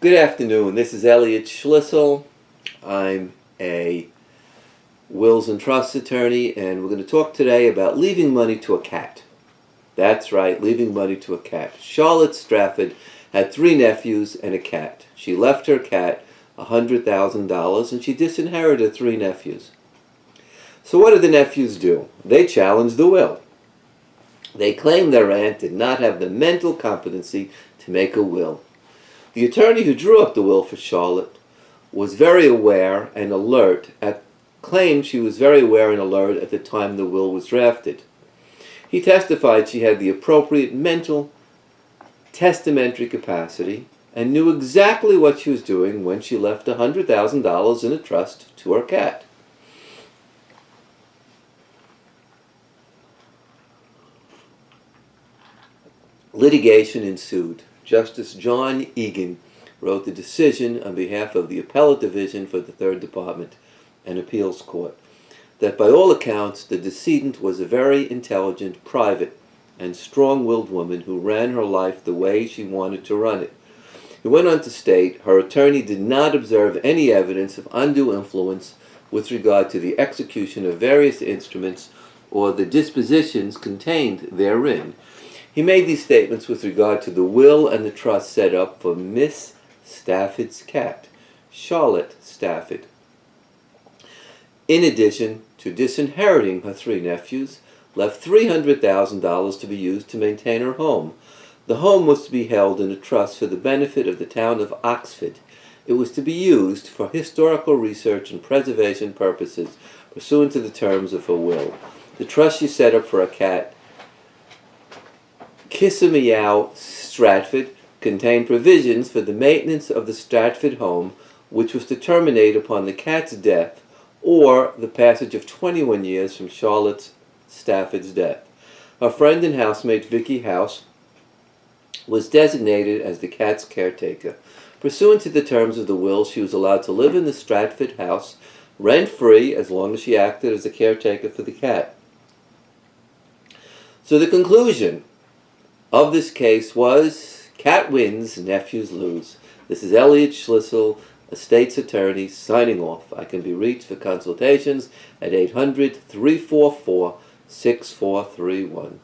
Good afternoon. This is Elliot Schlissel. I'm a wills and trusts attorney, and we're going to talk today about leaving money to a cat. That's right, leaving money to a cat. Charlotte Stafford had 3 nephews and a cat. She left her cat $100,000 and she disinherited 3 nephews. So what did the nephews do? They challenged the will. They claimed their aunt did not have the mental competency to make a will. The attorney who drew up the will for Charlotte was very aware and alert, claimed she was very aware and alert at the time the will was drafted. He testified she had the appropriate mental testamentary capacity and knew exactly what she was doing when she left $100,000 in a trust to her cat. Litigation ensued. Justice John Egan wrote the decision on behalf of the Appellate Division for the 3rd Department and Appeals Court that by all accounts the decedent was a very intelligent, private, and strong-willed woman who ran her life the way she wanted to run it. He went on to state her attorney did not observe any evidence of undue influence with regard to the execution of various instruments or the dispositions contained therein. He made these statements with regard to the will and the trust set up for Miss Stafford's cat, Charlotte Stafford. In addition to disinheriting her 3 nephews, left $300,000 to be used to maintain her home. The home was to be held in a trust for the benefit of the town of Oxford. It was to be used for historical research and preservation purposes pursuant to the terms of her will. The trust she set up for a cat, Kiss-A-Meow Stratford, contained provisions for the maintenance of the Stratford home, which was to terminate upon the cat's death or the passage of 21 years from Charlotte Stafford's death. Her friend and housemate Vicky House was designated as the cat's caretaker. Pursuant to the terms of the will, she was allowed to live in the Stratford house rent-free as long as she acted as a caretaker for the cat. So the conclusion of this case was cat wins, nephews lose. This is Elliot Schlissel, a state's attorney, signing off. I can be reached for consultations at 800-344-6431.